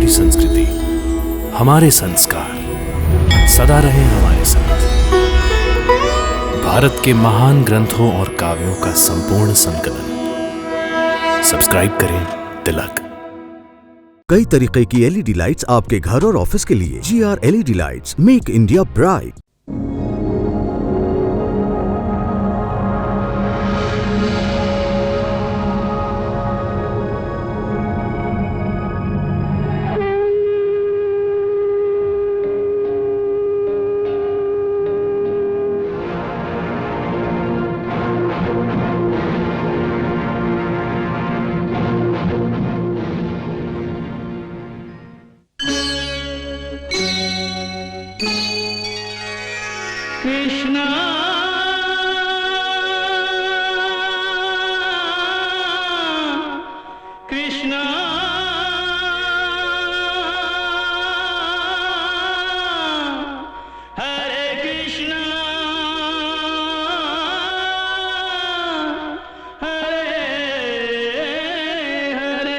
हमारी संस्कृति, हमारे संस्कार सदा रहे हमारे साथ। भारत के महान ग्रंथों और काव्यों का संपूर्ण संकलन। सब्सक्राइब करें तिलक। कई तरीके की एलईडी लाइट्स आपके घर और ऑफिस के लिए। GR LED lights, make India bright. Krishna Krishna Hare Krishna Hare Hare.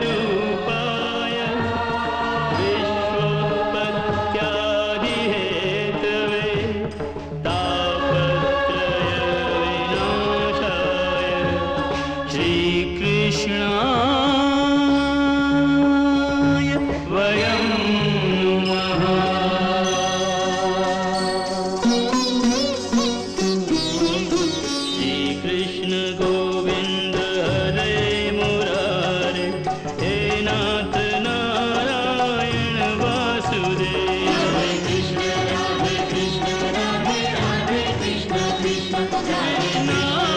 सच्चिदानन्दरूपाय विश्वोत्पत्त्यादिहेतवे तापत्रयविनाशाय श्रीकृष्णाय वयं नमः। श्रीकृष्ण गोविंद हरे मुरारे, हे नाथ नारायण वासुदेव। हरे कृष्ण राधे राधे कृष्ण कृष्ण हरे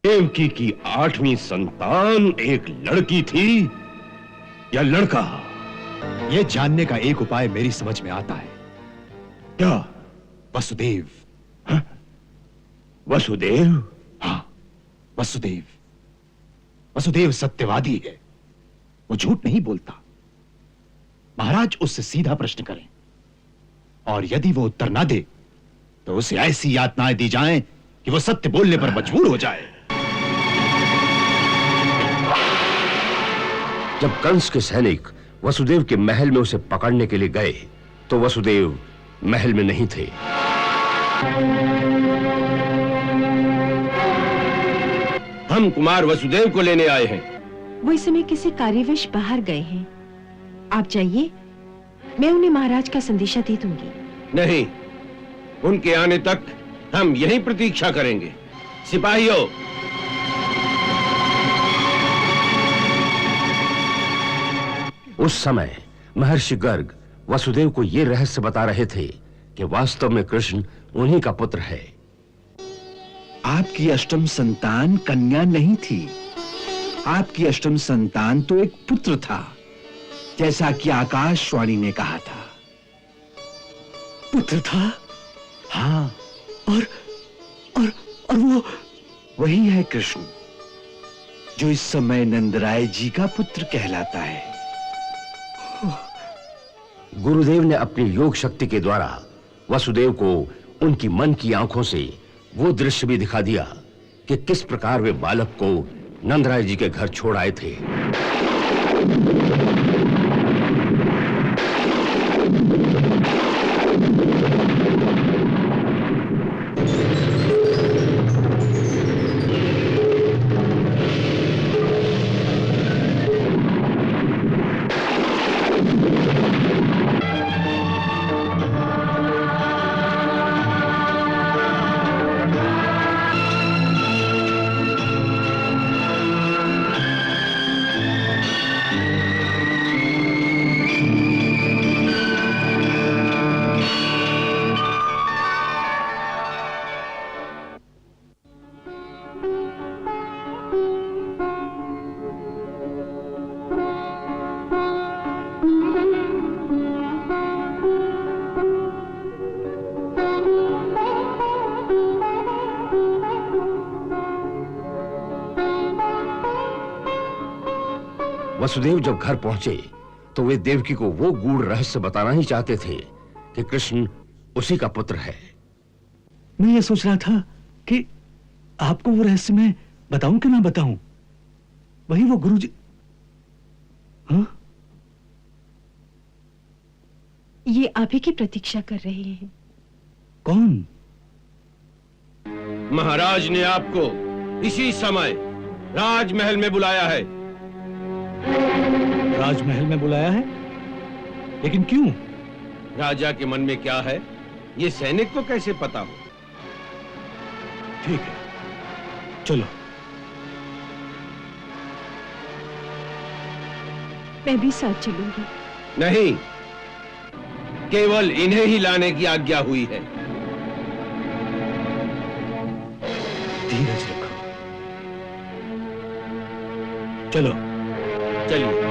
देवकी की 8वीं संतान एक लड़की थी या लड़का? यह जानने का एक उपाय मेरी समझ में आता है। क्या? वसुदेव। हाँ? वसुदेव? हाँ, वसुदेव। वसुदेव सत्यवादी है, वो झूठ नहीं बोलता। महाराज उससे सीधा प्रश्न करें और यदि वो उत्तर ना दे तो उसे ऐसी यातनाएं दी जाएं कि वो सत्य बोलने पर मजबूर हो जाए। जब कंस के सैनिक वसुदेव के महल में उसे पकड़ने के लिए गए तो वसुदेव महल में नहीं थे। हम कुमार वसुदेव को लेने आए हैं। वो इस समय किसी कार्यवश बाहर गए हैं। आप जाइए, मैं उन्हें महाराज का संदेशा दे दूंगी। नहीं, उनके आने तक हम यहीं प्रतीक्षा करेंगे। सिपाहियों, उस समय महर्षि गर्ग वसुदेव को यह रहस्य बता रहे थे कि वास्तव में कृष्ण उन्हीं का पुत्र है। आपकी अष्टम संतान कन्या नहीं थी, आपकी अष्टम संतान तो एक पुत्र था, जैसा कि आकाशवाणी ने कहा था। पुत्र था? हाँ, और वो वही है कृष्ण, जो इस समय नंदराय जी का पुत्र कहलाता है। गुरुदेव ने अपनी योग शक्ति के द्वारा वसुदेव को उनकी मन की आंखों से वो दृश्य भी दिखा दिया कि किस प्रकार वे बालक को नंदराय जी के घर छोड़ आए थे। वसुदेव जब घर पहुंचे तो वे देवकी को वो गूढ़ रहस्य बताना ही चाहते थे कि कृष्ण उसी का पुत्र है। मैं ये सोच रहा था कि आपको वो रहस्य मैं बताऊं कि ना बताऊं। वही वो गुरुजी। हाँ? ये आप ही की प्रतीक्षा कर रहे हैं। कौन? महाराज ने आपको इसी समय राजमहल में बुलाया है। राजमहल में बुलाया है? लेकिन क्यों? राजा के मन में क्या है ये सैनिक को कैसे पता हो? ठीक है, चलो। मैं भी साथ चलूंगी। नहीं, केवल इन्हें ही लाने की आज्ञा हुई है। धीरज रखो। चलो। चलिए।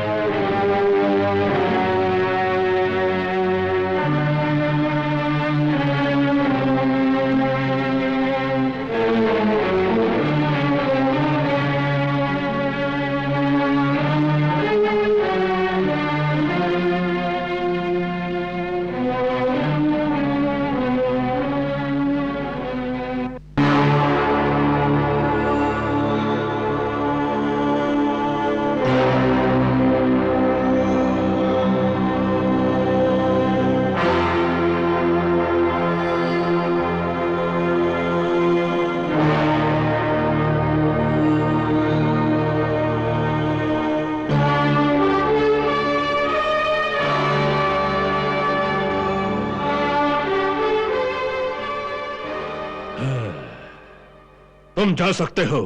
तुम जा सकते हो।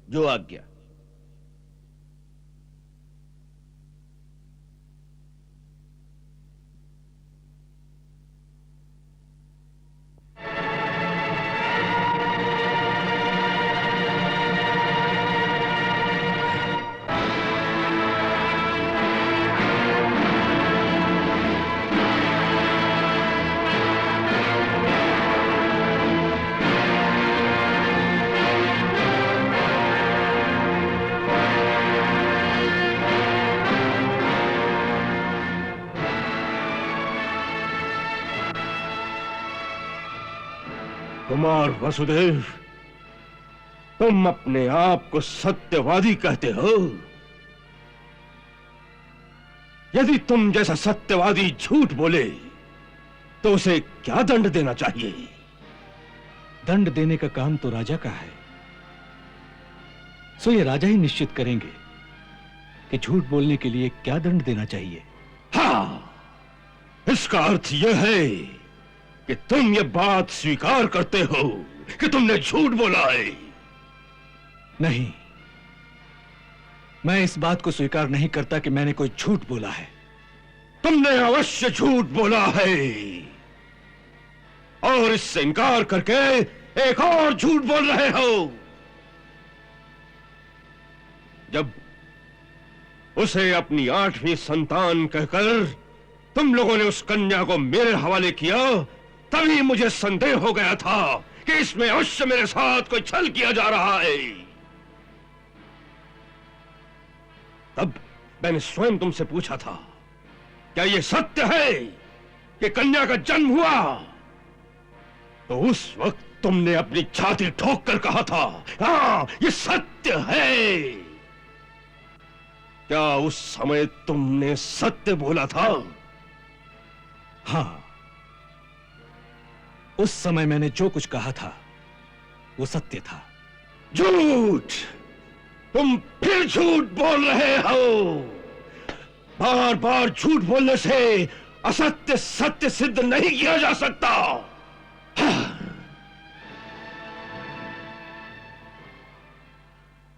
जो आज्ञा। कुमार वसुदेव, तुम अपने आप को सत्यवादी कहते हो। यदि तुम जैसा सत्यवादी झूठ बोले तो उसे क्या दंड देना चाहिए? दंड देने का काम तो राजा का है, सो ये राजा ही निश्चित करेंगे कि झूठ बोलने के लिए क्या दंड देना चाहिए। हाँ, इसका अर्थ यह है कि तुम ये बात स्वीकार करते हो कि तुमने झूठ बोला है। नहीं, मैं इस बात को स्वीकार नहीं करता कि मैंने कोई झूठ बोला है। तुमने अवश्य झूठ बोला है, और इससे इनकार करके एक और झूठ बोल रहे हो। जब उसे अपनी 8वीं संतान कहकर तुम लोगों ने उस कन्या को मेरे हवाले किया, तभी मुझे संदेह हो गया था कि इसमें अवश्य मेरे साथ कोई छल किया जा रहा है। तब मैंने स्वयं तुमसे पूछा था, क्या यह सत्य है कि कन्या का जन्म हुआ? तो उस वक्त तुमने अपनी छाती ठोक कर कहा था, हाँ, यह सत्य है। क्या उस समय तुमने सत्य बोला था? हाँ, उस समय मैंने जो कुछ कहा था वो सत्य था। झूठ! तुम फिर झूठ बोल रहे हो। बार बार झूठ बोलने से असत्य सत्य सिद्ध नहीं किया जा सकता।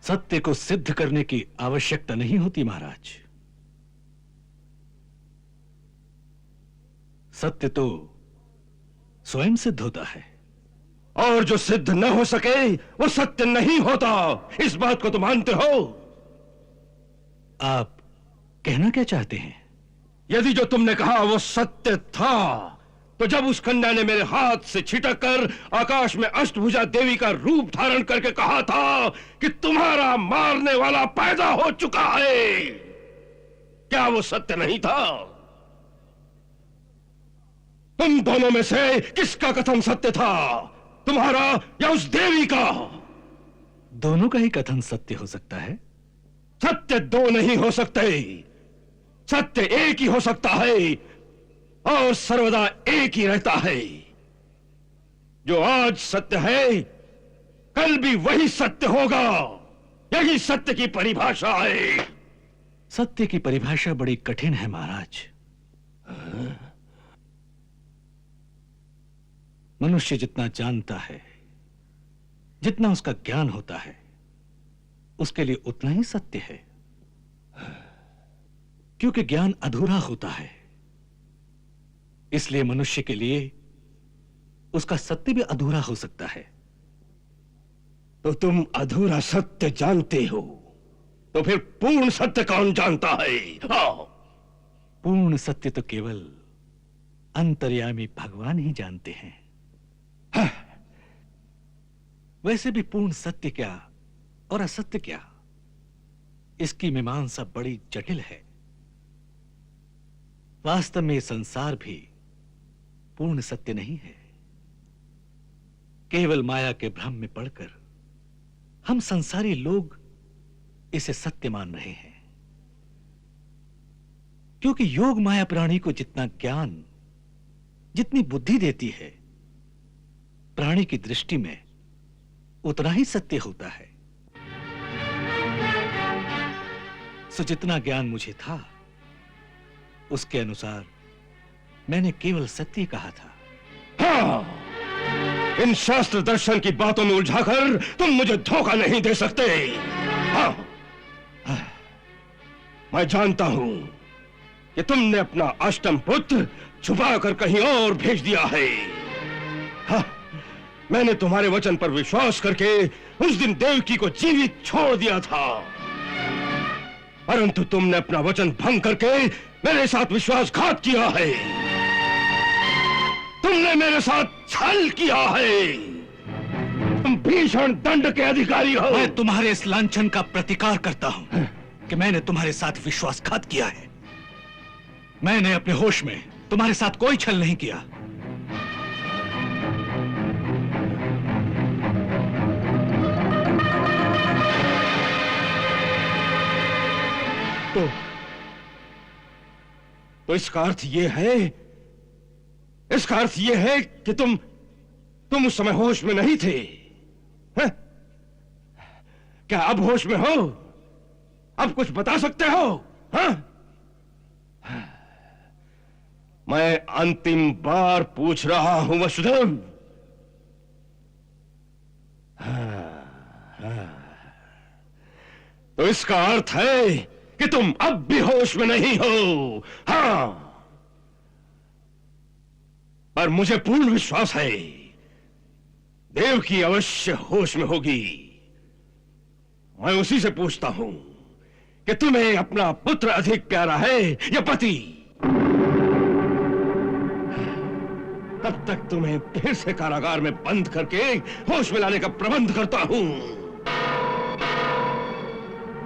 सत्य को सिद्ध करने की आवश्यकता नहीं होती महाराज। सत्य तो स्वयं सिद्ध होता है। और जो सिद्ध न हो सके वो सत्य नहीं होता, इस बात को तो मानते हो? आप कहना क्या चाहते हैं? यदि जो तुमने कहा वो सत्य था, तो जब उस कन्या ने मेरे हाथ से छिटक कर आकाश में अष्टभुजा देवी का रूप धारण करके कहा था कि तुम्हारा मारने वाला पैदा हो चुका है, क्या वो सत्य नहीं था? तुम दोनों में से किसका कथन सत्य था, तुम्हारा या उस देवी का? दोनों का ही कथन सत्य हो सकता है। सत्य दो नहीं हो सकते, सत्य एक ही हो सकता है और सर्वदा एक ही रहता है। जो आज सत्य है कल भी वही सत्य होगा, यही सत्य की परिभाषा है। सत्य की परिभाषा बड़ी कठिन है महाराज। मनुष्य जितना जानता है, जितना उसका ज्ञान होता है, उसके लिए उतना ही सत्य है, क्योंकि ज्ञान अधूरा होता है। इसलिए मनुष्य के लिए उसका सत्य भी अधूरा हो सकता है। तो तुम अधूरा सत्य जानते हो, तो फिर पूर्ण सत्य कौन जानता है? पूर्ण सत्य तो केवल अंतर्यामी भगवान ही जानते हैं। वैसे भी पूर्ण सत्य क्या और असत्य क्या, इसकी मीमांसा बड़ी जटिल है। वास्तव में संसार भी पूर्ण सत्य नहीं है। केवल माया के भ्रम में पड़कर हम संसारी लोग इसे सत्य मान रहे हैं, क्योंकि योग माया प्राणी को जितना ज्ञान, जितनी बुद्धि देती है, प्राणी की दृष्टि में उतना ही सत्य होता है। सो जितना ज्ञान मुझे था उसके अनुसार मैंने केवल सत्य कहा था। हाँ, इन शास्त्र दर्शन की बातों में उलझाकर तुम मुझे धोखा नहीं दे सकते। हाँ, मैं जानता हूं कि तुमने अपना अष्टम पुत्र छुपाकर कहीं और भेज दिया है। हाँ, मैंने तुम्हारे वचन पर विश्वास करके उस दिन देवकी को जीवित छोड़ दिया था, परंतु तुमने अपना वचन भंग करके मेरे साथ विश्वासघात किया है। तुमने मेरे साथ छल किया है। तुम भीषण दंड के अधिकारी हो। मैं तुम्हारे इस लांछन का प्रतिकार करता हूं कि मैंने तुम्हारे साथ विश्वासघात किया है। मैंने अपने होश में तुम्हारे साथ कोई छल नहीं किया। तो इसका अर्थ यह है कि तुम उस समय होश में नहीं थे। हैं? क्या अब होश में हो? अब कुछ बता सकते हो? हैं? मैं अंतिम बार पूछ रहा हूं वसुदेव। तो इसका अर्थ है कि तुम अब भी होश में नहीं हो। हां, पर मुझे पूर्ण विश्वास है देवकी अवश्य होश में होगी। मैं उसी से पूछता हूं कि तुम्हें अपना पुत्र अधिक प्यारा है या पति? तब तक तुम्हें फिर से कारागार में बंद करके होश में लाने का प्रबंध करता हूं।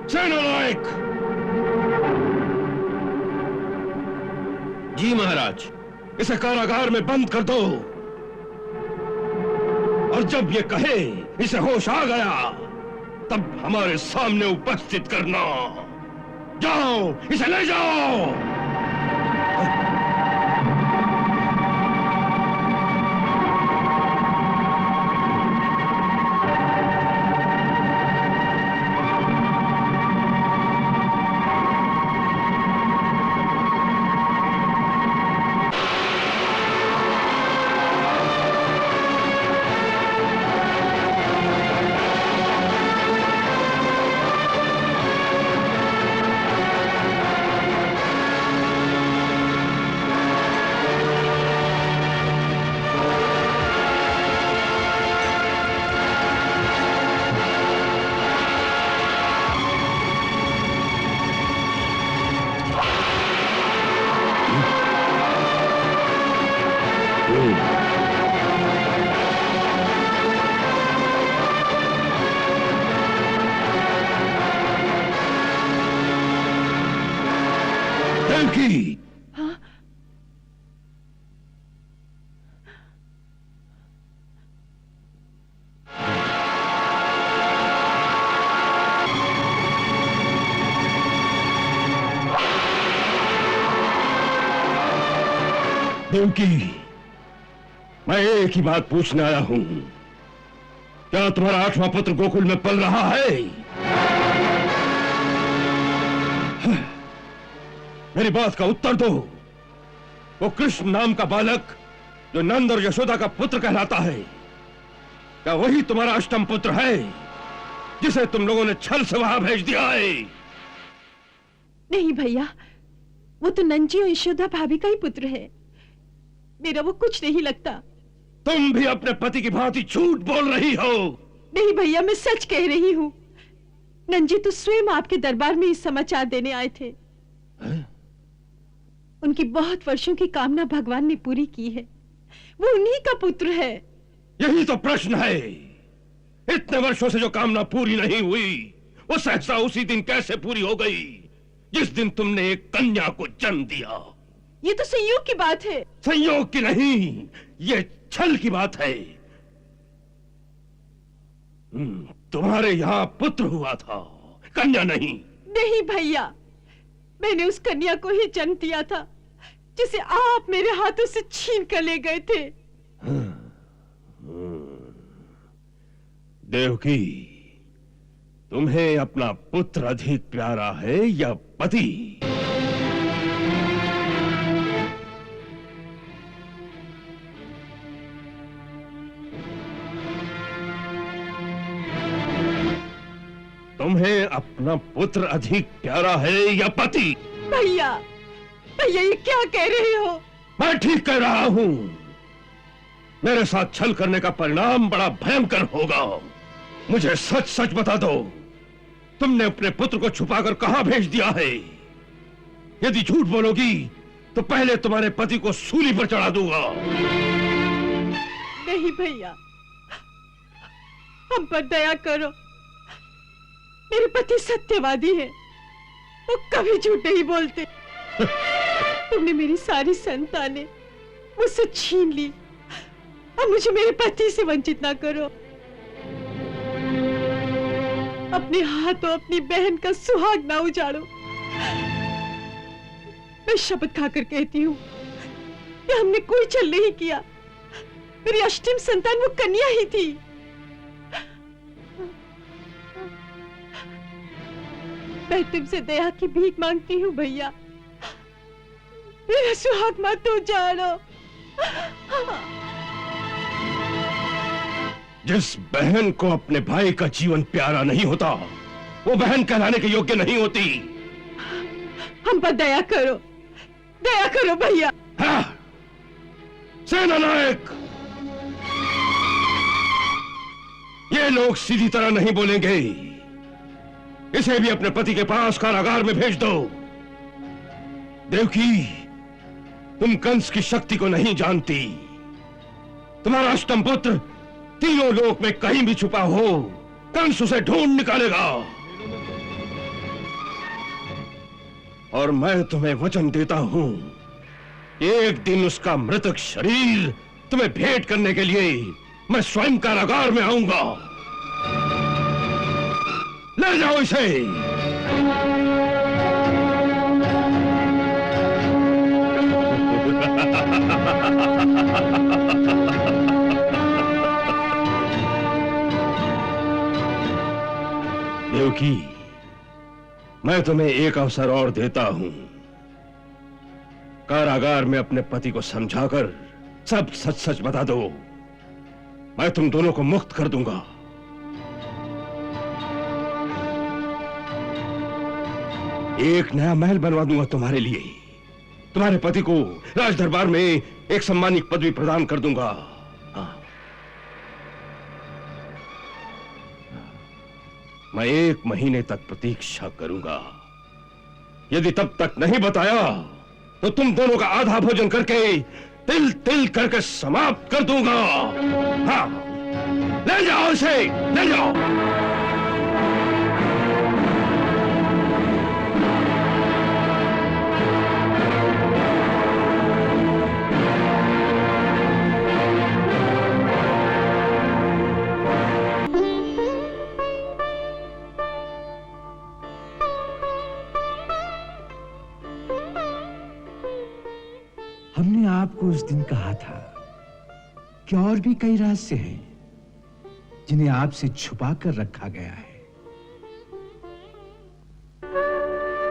सेनानायक। जी महाराज। इसे कारागार में बंद कर दो, और जब ये कहे इसे होश आ गया तब हमारे सामने उपस्थित करना। जाओ, इसे ले जाओ। देवकी, हाँ? देवकी, मैं एक ही बात पूछने आया हूं। क्या तुम्हारा 8वां पुत्र गोकुल में पल रहा है? मेरी बात का उत्तर दो। वो कृष्ण नाम का बालक जो नंद और यशोदा का पुत्र कहलाता है, क्या वही तुम्हारा अष्टम पुत्र है जिसे तुम लोगों ने छल से वहां भेज दिया है? नहीं भैया, वो तो नंजी और यशोदा भाभी का ही पुत्र है। मेरा वो कुछ नहीं लगता। तुम भी अपने पति की भांति झूठ बोल रही हो। नहीं भैया, मैं सच कह रही हूँ। नंजी तो स्वयं आपके दरबार में इस समाचार देने आए थे। उनकी बहुत वर्षों की कामना भगवान ने पूरी की है। वो उन्हीं का पुत्र है। यही तो प्रश्न है। इतने वर्षों से जो कामना पूरी नहीं हुई, वो सहसा उसी दिन कैसे पूरी हो गई जिस दिन तुमने एक कन्या को जन्म दिया? ये तो संयोग की बात है। संयोग की नहीं, ये छल की बात है। तुम्हारे यहाँ पुत्र हुआ था, कन्या नहीं। नहीं भैया, मैंने उस कन्या को ही जन्म दिया था जिसे आप मेरे हाथों से छीन कर ले गए थे। देवकी, तुम्हें अपना पुत्र अधिक प्यारा है या पति? तुम्हें अपना पुत्र अधिक प्यारा है या पति? भैया, भैया ये क्या कह रहे हो? मैं ठीक कह रहा हूं। मेरे साथ छल करने का परिणाम बड़ा भयंकर होगा। मुझे सच सच बता दो, तुमने अपने पुत्र को छुपाकर कहां भेज दिया है? यदि झूठ बोलोगी तो पहले तुम्हारे पति को सूली पर चढ़ा दूंगा। नहीं भैया, हम पर दया करो। मेरे पति सत्यवादी हैं, वो कभी झूठ नहीं बोलते। तुमने मेरी सारी संतानें मुझसे छीन ली। अब मुझे मेरे पति से वंचित ना करो। अपने हाथों अपनी बहन का सुहाग ना उजाड़ो। मैं शपथ खाकर कहती हूँ कि हमने कोई छल नहीं किया। मेरी अष्टम संतान वो कन्या ही थी। मैं तुमसे दया की भीख मांगती हूँ भैया, मेरा सुहाग मत उजाड़ो। जिस बहन को अपने भाई का जीवन प्यारा नहीं होता, वो बहन कहलाने के योग्य नहीं होती। हम पर दया करो भैया। हाँ, सेना नायक, ये लोग सीधी तरह नहीं बोलेंगे। इसे भी अपने पति के पास कारागार में भेज दो। देवकी, तुम कंस की शक्ति को नहीं जानती। तुम्हारा अष्टम पुत्र तीनों लोक में कहीं भी छुपा हो, कंस उसे ढूंढ निकालेगा। और मैं तुम्हें वचन देता हूं, एक दिन उसका मृतक शरीर तुम्हें भेंट करने के लिए मैं स्वयं कारागार में आऊंगा। ले जाओ इसे। देवकी, मैं तुम्हें एक अवसर और देता हूं। कारागार में अपने पति को समझाकर सब सच सच बता दो। मैं तुम दोनों को मुक्त कर दूंगा। एक नया महल बनवा दूंगा तुम्हारे लिए। तुम्हारे पति को राज दरबार में एक सम्मानित पदवी प्रदान कर दूंगा। हाँ। मैं 1 महीने तक प्रतीक्षा करूंगा। यदि तब तक नहीं बताया तो तुम दोनों का आधा भोजन करके तिल तिल करके समाप्त कर दूंगा। हाँ, ले जाओ इसे, ले जाओ। हमने आपको उस दिन कहा था कि और भी कई रहस्य हैं जिन्हें आपसे छुपा कर रखा गया है,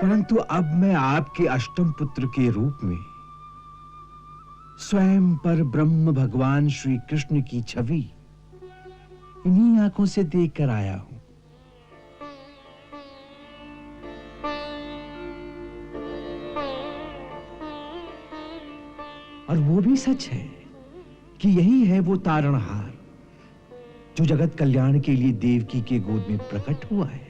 परंतु अब मैं आपके अष्टम पुत्र के रूप में स्वयं पर ब्रह्म भगवान श्री कृष्ण की छवि इन्हीं आंखों से देखकर आया हूं। और वो भी सच है कि यही है वो तारणहार जो जगत कल्याण के लिए देवकी के गोद में प्रकट हुआ है।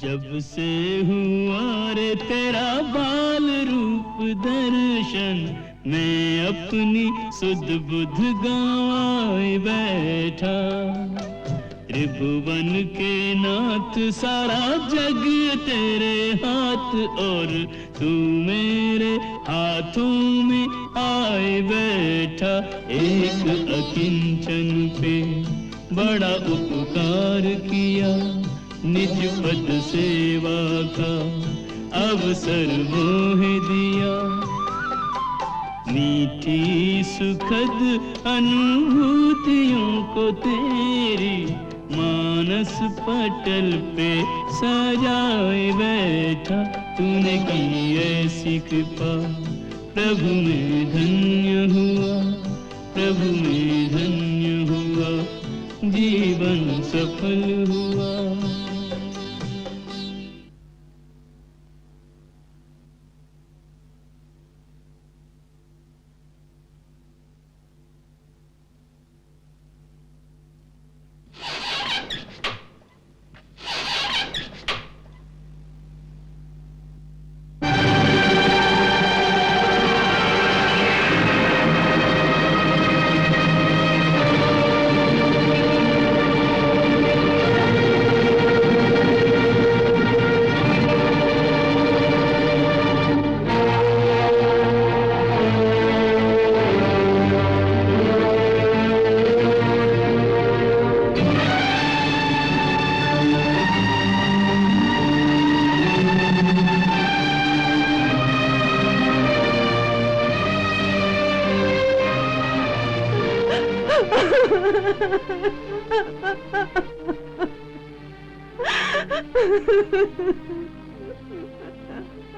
जब से हुआ रे तेरा बाल रूप दर्शन, मैं अपनी सुध बुध गंवाए बैठा। त्रिभुवन के नाथ सारा जग तेरे हाथ, और तू मेरे हाथों में आए बैठा। एक अकिंचन पे बड़ा उपकार किया, निज पद सेवा का अवसर मोह दिया। मीठी सुखद अनुभूतियों को तेरी मानस पटल पे सजाए बैठा। तूने की ऐसी कृपा, प्रभु में धन्य हुआ, प्रभु में धन्य हुआ, जीवन सफल हुआ।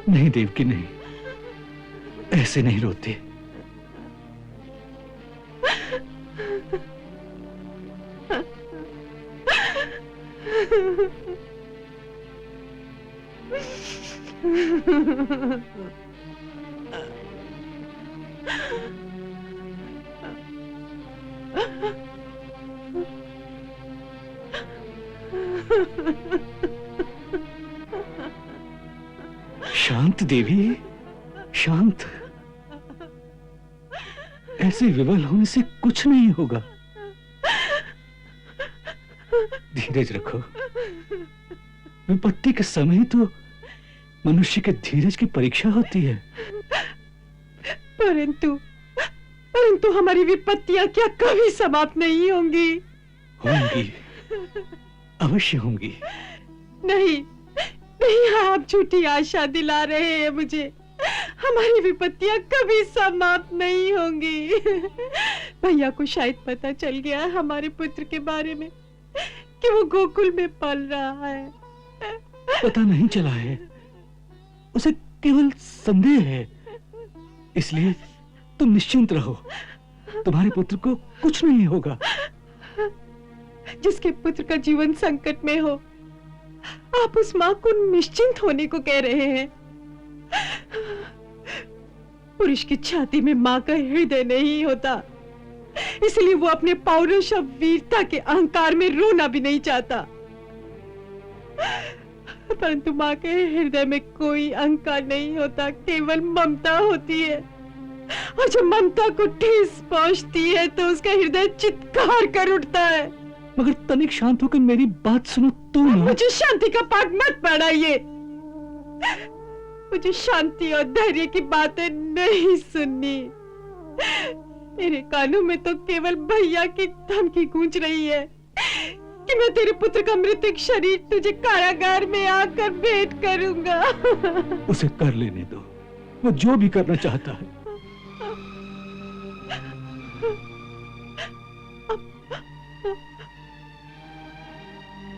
नहीं देवकी, नहीं, ऐसे नहीं रोते। शांत देवी, शांत। ऐसे विवल होने से कुछ नहीं होगा। धीरज रखो। विपत्ति के समय तो मनुष्य के धीरज की परीक्षा होती है। परंतु हमारी विपत्तियां क्या कभी समाप्त नहीं होंगी? होंगी, अवश्य होंगी। नहीं, आप झूठी आशा दिला रहे हैं मुझे। हमारी विपत्तियां कभी समाप्त नहीं होंगी। भैया को शायद पता चल गया हमारे पुत्र के बारे में कि वो गोकुल में पल रहा है। पता नहीं चला है, उसे केवल संदेह है। इसलिए तुम निश्चिंत रहो, तुम्हारे पुत्र को कुछ नहीं होगा। जिसके पुत्र का जीवन संकट में हो, आप उस माँ को निश्चिंत होने को कह रहे हैं। पुरुष की छाती में माँ का हृदय नहीं होता, इसलिए वो अपने पौरुष और वीरता के अहंकार में रोना भी नहीं चाहता। परंतु माँ के हृदय में कोई अहंकार नहीं होता, केवल ममता होती है। और जब ममता को ठेस पहुंचती है तो उसका हृदय चित्कार कर उठता है। मगर तनिक शांत होकर मेरी बात सुनो तो ना। मुझे शांति का पाठ मत पढ़ाइए। मुझे शांति और धैर्य की बातें नहीं सुननी। मेरे कानों में तो केवल भैया की धमकी गूंज रही है कि मैं तेरे पुत्र का मृतक शरीर तुझे कारागार में आकर भेंट करूंगा। उसे कर लेने दो, वो जो भी करना चाहता है।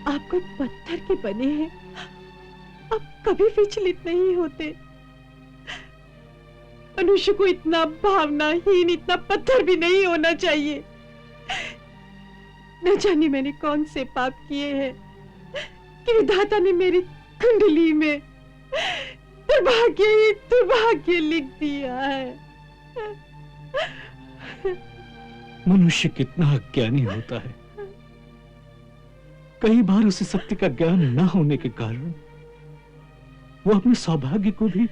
आप कोई पत्थर के बने हैं, आप कभी विचलित नहीं होते। मनुष्य को इतना भावनाहीन, इतना पत्थर भी नहीं होना चाहिए। न जाने मैंने कौन से पाप किए हैं कि विधाता ने मेरी कुंडली में दुर्भाग्य ही दुर्भाग्य लिख दिया है। मनुष्य कितना अज्ञानी होता है। कई बार उसे सत्य का ज्ञान न होने के कारण वो अपने सौभाग्य को भी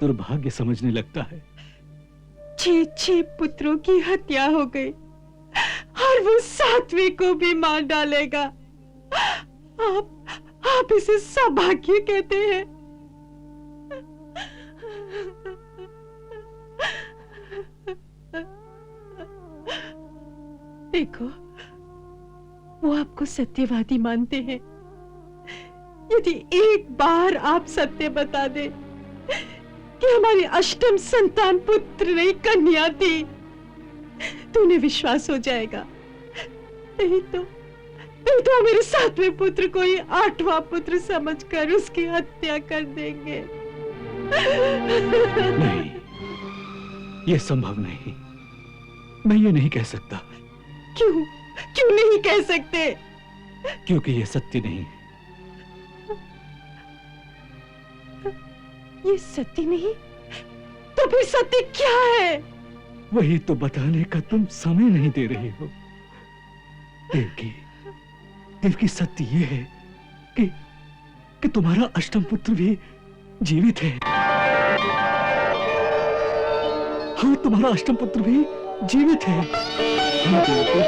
दुर्भाग्य समझने लगता है। 6 पुत्रों की हत्या हो गई और वो 7वें को भी मार डालेगा। आप इसे सौभाग्य कहते हैं? देखो, वो आपको सत्यवादी मानते हैं। यदि एक बार आप सत्य बता दे कि हमारी अष्टम संतान पुत्र नहीं कन्या थी, तो उन्हें विश्वास हो जाएगा। नहीं तो मेरे 7वें पुत्र को ही 8वां पुत्र समझकर उसकी हत्या कर देंगे। नहीं, यह संभव नहीं। मैं ये नहीं कह सकता। क्यों नहीं कह सकते? क्योंकि यह सत्य नहीं है। ये सत्य नहीं तो फिर सत्य क्या है? वही तो बताने का तुम समय नहीं दे रही हो। देवकी, सत्य ये है कि तुम्हारा अष्टम पुत्र भी जीवित है। हाँ, तुम्हारा अष्टम पुत्र भी जीवित है। हाँ देवकी,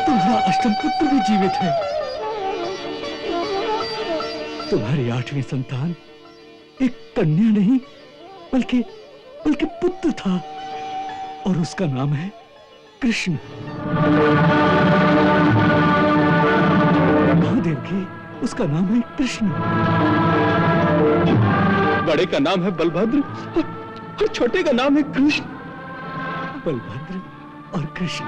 तुम्हारा अष्टम पुत्र भी जीवित है। तुम्हारी 8वीं संतान एक कन्या नहीं बल्कि पुत्र था, और उसका नाम है कृष्ण। देवकी, उसका नाम है कृष्ण। बड़े का नाम है बलभद्र और छोटे का नाम है कृष्ण। बलभद्र और कृष्ण।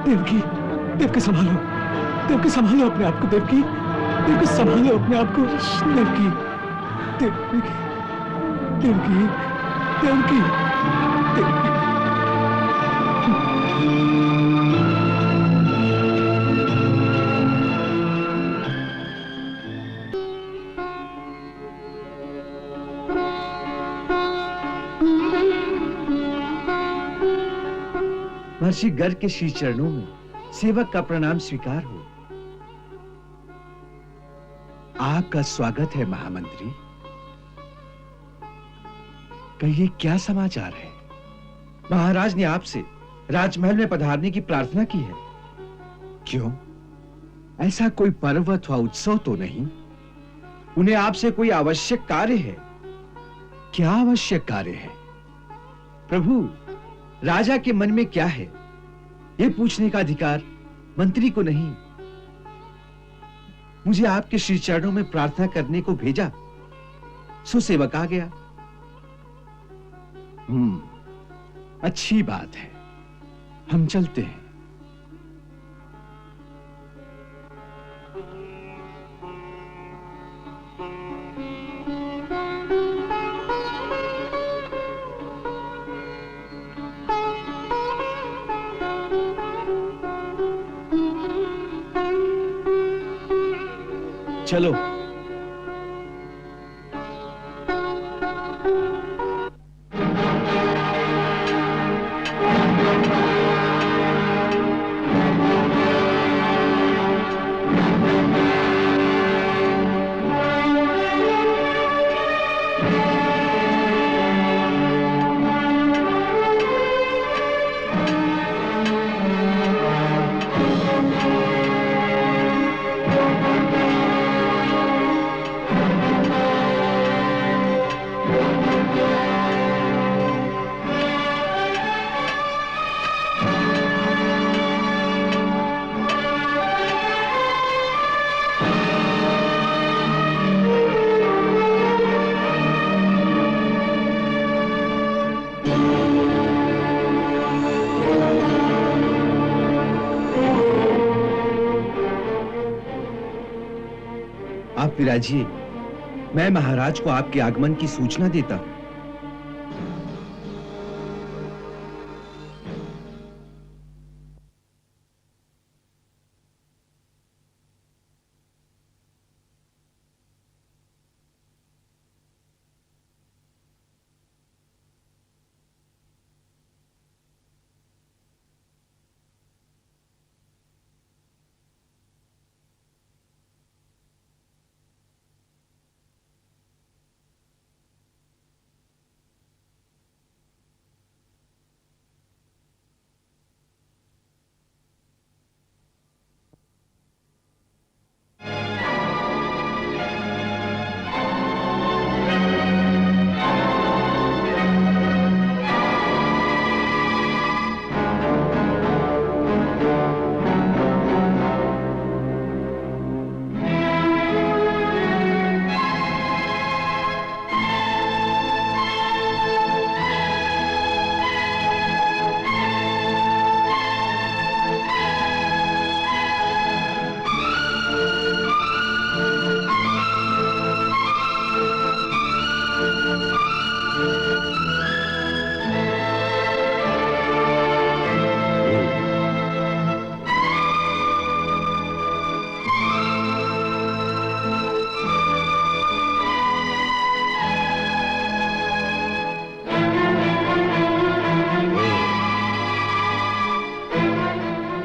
देवकी, देवकी संभालो। देवकी संभालो अपने आप को। देवकी संभालो अपने आप को। देवकी। महर्षि गर्ग के श्री चरणों में सेवक का प्रणाम स्वीकार हो। आपका स्वागत है महामंत्री। कहिए, क्या समाचार है? महाराज ने आपसे राजमहल में पधारने की प्रार्थना की है। क्यों? ऐसा कोई पर्व अथवा उत्सव तो नहीं? उन्हें आपसे कोई आवश्यक कार्य है? क्या आवश्यक कार्य है? प्रभु, राजा के मन में क्या है, यह पूछने का अधिकार मंत्री को नहीं, मुझे आपके श्री चरणों में प्रार्थना करने को भेजा, सो सेवक आ गया। अच्छी बात है, हम चलते हैं। चलो। आप विराजिए, मैं महाराज को आपके आगमन की सूचना देता हूं।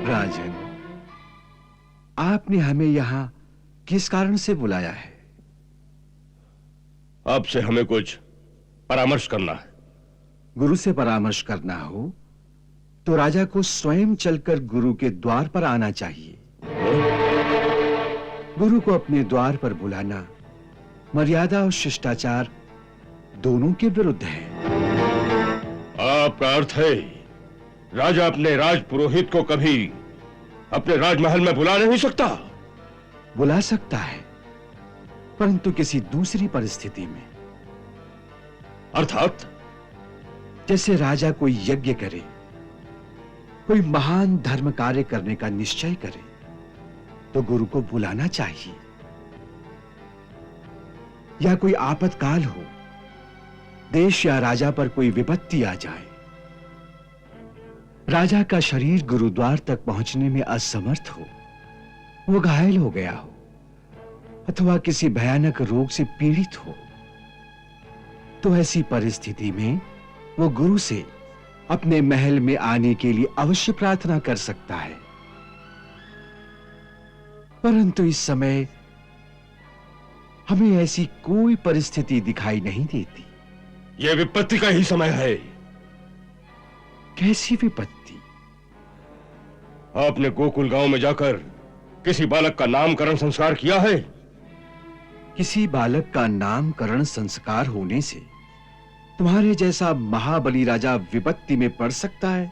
राजन, आपने हमें यहां किस कारण से बुलाया है? आपसे हमें कुछ परामर्श करना है। गुरु से परामर्श करना हो तो राजा को स्वयं चलकर गुरु के द्वार पर आना चाहिए। गुरु को अपने द्वार पर बुलाना मर्यादा और शिष्टाचार दोनों के विरुद्ध है। आपका अर्थ है राजा अपने राज पुरोहित को कभी अपने राजमहल में बुला नहीं सकता? बुला सकता है, परंतु किसी दूसरी परिस्थिति में। अर्थात? जैसे राजा कोई यज्ञ करे, कोई महान धर्म कार्य करने का निश्चय करे, तो गुरु को बुलाना चाहिए। या कोई आपातकाल हो, देश या राजा पर कोई विपत्ति आ जाए, राजा का शरीर गुरुद्वार तक पहुंचने में असमर्थ हो, वो घायल हो गया हो अथवा किसी भयानक रोग से पीड़ित हो, तो ऐसी परिस्थिति में वो गुरु से अपने महल में आने के लिए अवश्य प्रार्थना कर सकता है। परंतु इस समय हमें ऐसी कोई परिस्थिति दिखाई नहीं देती। यह विपत्ति का ही समय है। कैसी विपत्ति? आपने गोकुल गांव में जाकर किसी बालक का नामकरण संस्कार किया है? किसी बालक का नामकरण संस्कार होने से तुम्हारे जैसा महाबली राजा विपत्ति में पड़ सकता है?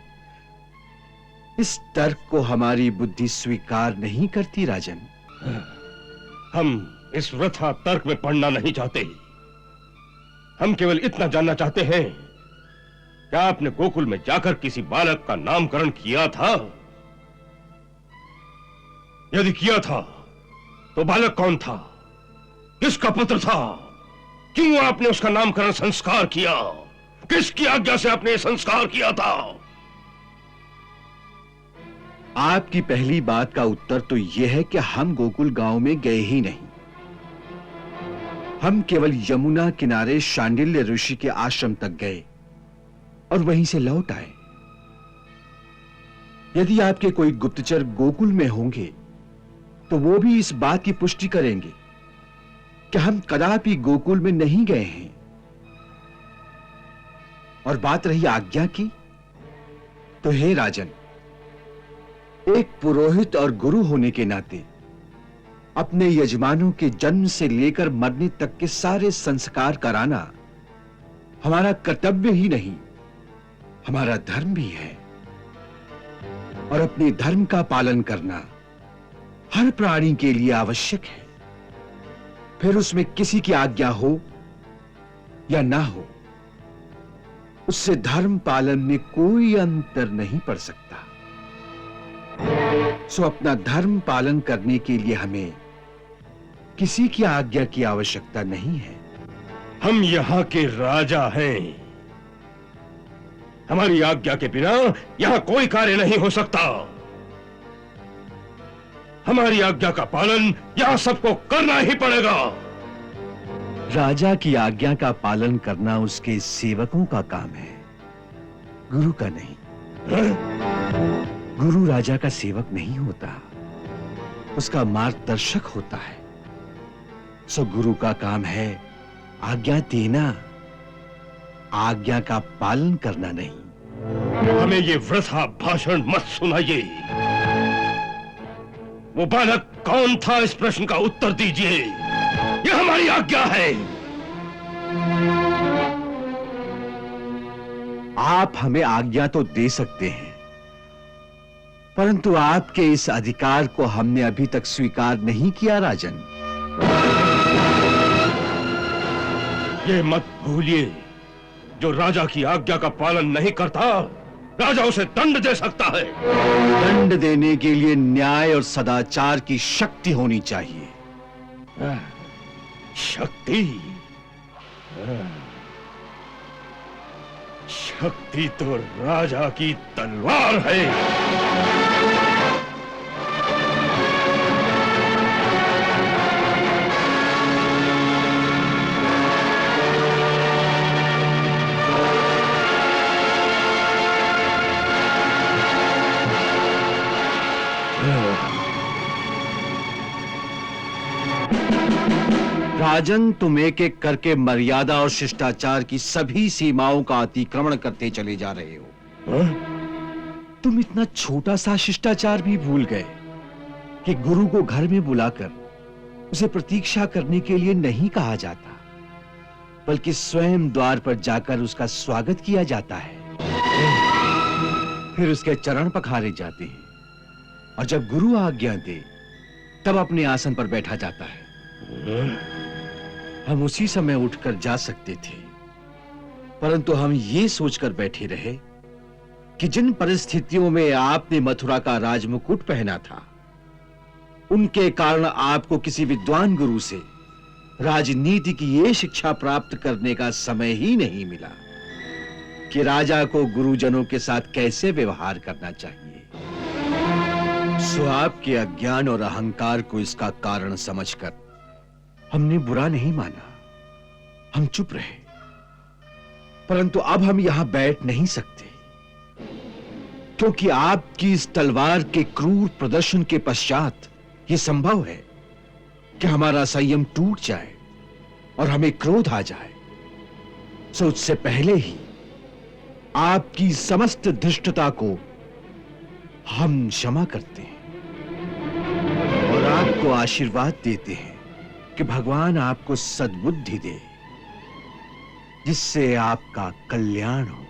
इस तर्क को हमारी बुद्धि स्वीकार नहीं करती राजन। हम इस वृथा तर्क में पड़ना नहीं चाहते। हम केवल इतना जानना चाहते हैं, क्या आपने गोकुल में जाकर किसी बालक का नामकरण किया था? यदि किया था तो बालक कौन था, किसका पुत्र था, क्यों आपने उसका नामकरण संस्कार किया, किसकी आज्ञा से आपने संस्कार किया था? आपकी पहली बात का उत्तर तो यह है कि हम गोकुल गांव में गए ही नहीं। हम केवल यमुना किनारे शांडिल्य ऋषि के आश्रम तक गए और वहीं से लौट आए। यदि आपके कोई गुप्तचर गोकुल में होंगे तो वो भी इस बात की पुष्टि करेंगे कि हम कदापि गोकुल में नहीं गए हैं। और बात रही आज्ञा की, तो हे राजन, एक पुरोहित और गुरु होने के नाते अपने यजमानों के जन्म से लेकर मरने तक के सारे संस्कार कराना हमारा कर्तव्य ही नहीं, हमारा धर्म भी है। और अपने धर्म का पालन करना हर प्राणी के लिए आवश्यक है, फिर उसमें किसी की आज्ञा हो या ना हो, उससे धर्म पालन में कोई अंतर नहीं पड़ सकता। सो अपना धर्म पालन करने के लिए हमें किसी की आज्ञा की आवश्यकता नहीं है। हम यहां के राजा हैं, हमारी आज्ञा के बिना यहां कोई कार्य नहीं हो सकता। हमारी आज्ञा का पालन यहां सबको करना ही पड़ेगा। राजा की आज्ञा का पालन करना उसके सेवकों का काम है, गुरु का नहीं। गुरु राजा का सेवक नहीं होता, उसका मार्गदर्शक होता है। सो गुरु का काम है आज्ञा देना, आज्ञा का पालन करना नहीं। हमें ये वृथा भाषण मत सुनाइए। वो बालक कौन था, इस प्रश्न का उत्तर दीजिए। ये हमारी आज्ञा है। आप हमें आज्ञा तो दे सकते हैं, परंतु आपके इस अधिकार को हमने अभी तक स्वीकार नहीं किया राजन। ये मत भूलिए, जो राजा की आज्ञा का पालन नहीं करता, राजा उसे दंड दे सकता है। दंड देने के लिए न्याय और सदाचार की शक्ति होनी चाहिए। शक्ति? शक्ति तो राजा की तलवार है। राजन, तुम एक एक करके मर्यादा और शिष्टाचार की सभी सीमाओं का अतिक्रमण करते चले जा रहे हो। तुम इतना छोटा सा शिष्टाचार भी भूल गए कि गुरु को घर में बुलाकर उसे प्रतीक्षा करने के लिए नहीं कहा जाता, बल्कि स्वयं द्वार पर जाकर उसका स्वागत किया जाता है। फिर उसके चरण पखारे जाते हैं और जब गुरु आज्ञा दे तब अपने आसन पर बैठा जाता है। हम उसी समय उठकर जा सकते थे, परंतु हम ये सोचकर बैठे रहे कि जिन परिस्थितियों में आपने मथुरा का राजमुकुट पहना था, उनके कारण आपको किसी विद्वान गुरु से राजनीति की ये शिक्षा प्राप्त करने का समय ही नहीं मिला कि राजा को गुरुजनों के साथ कैसे व्यवहार करना चाहिए। सो आपके अज्ञान और अहंकार को इसका कारण समझकर हमने बुरा नहीं माना, हम चुप रहे। परंतु अब हम यहां बैठ नहीं सकते, क्योंकि आपकी इस तलवार के क्रूर प्रदर्शन के पश्चात यह संभव है कि हमारा संयम टूट जाए और हमें क्रोध आ जाए। सो उससे पहले ही आपकी समस्त धृष्टता को हम क्षमा करते हैं और आपको आशीर्वाद देते हैं कि भगवान आपको सद्बुद्धि दे, जिससे आपका कल्याण हो।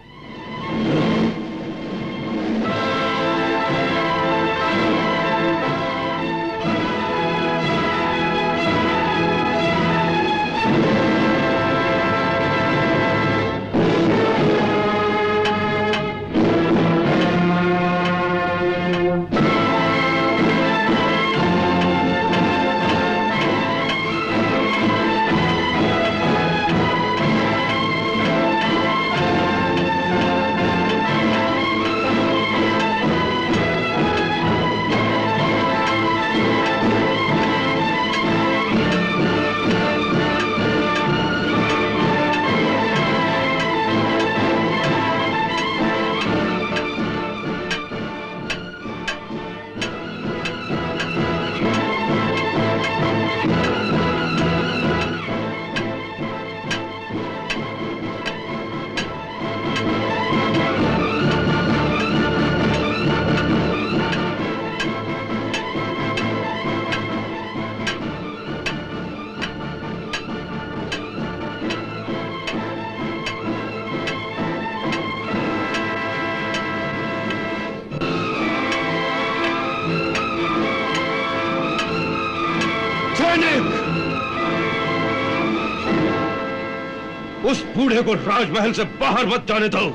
बूढ़े को राजमहल से बाहर मत जाने दो।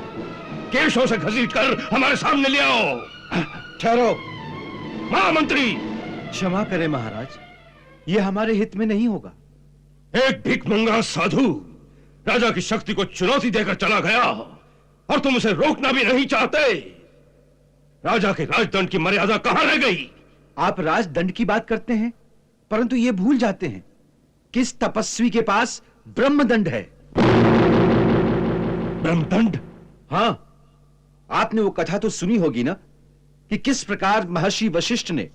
केशों से घसीटकर हमारे सामने ले आओ। ठहरो। महामंत्री, क्षमा करें महाराज, ये हमारे हित में नहीं होगा। एक भिखमंगा साधु राजा की शक्ति को चुनौती देकर चला गया और तुम उसे रोकना भी नहीं चाहते। राजा के राजदंड की मर्यादा कहां रह गई? आप राजदंड की बात करते हैं, परंतु ये भूल जाते हैं किस तपस्वी के पास ब्रह्मदंड है। ब्रह्मदंड? हां, आपने वो कथा तो सुनी होगी ना कि किस प्रकार महर्षि वशिष्ठ ने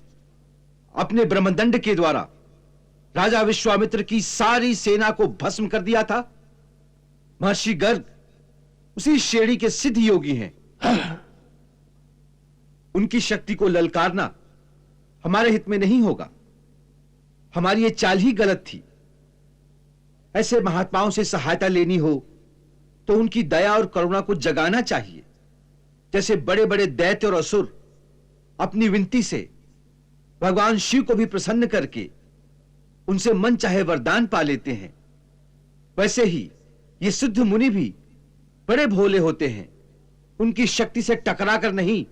अपने ब्रह्मदंड के द्वारा राजा विश्वामित्र की सारी सेना को भस्म कर दिया था। महर्षि गर्ग उसी श्रेणी के सिद्ध योगी हैं। उनकी शक्ति को ललकारना हमारे हित में नहीं होगा। हमारी ये चाल ही गलत थी। ऐसे महात्माओं से सहायता लेनी हो तो उनकी दया और करुणा को जगाना चाहिए। जैसे बड़े बड़े दैत्य और असुर अपनी विनती से भगवान शिव को भी प्रसन्न करके उनसे मन चाहे वरदान पा लेते हैं, वैसे ही ये सिद्ध मुनि भी बड़े भोले होते हैं। उनकी शक्ति से टकरा कर नहीं,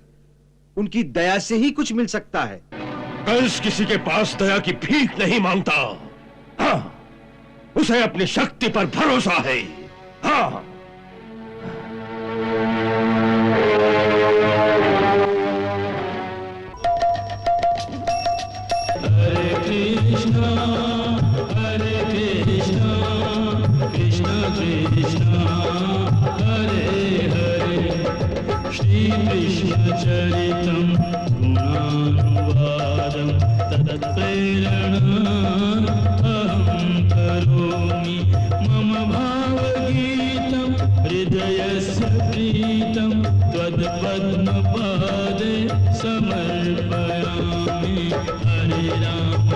उनकी दया से ही कुछ मिल सकता है। कंस किसी के पास दया की भीख नहीं मांगता। हाँ, उसे अपनी शक्ति पर भरोसा है। हाँ। चरितं गुणानुवादं तत्प्रेरणा अहं करोमि। मम भावगीतं हृदयस्य प्रीतं त्वत्पद्मपादे समर्पयामि। हरे राम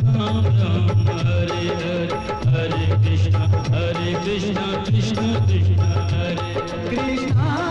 राम राम हरे हरे, हरे कृष्ण कृष्ण कृष्ण हरे कृष्ण।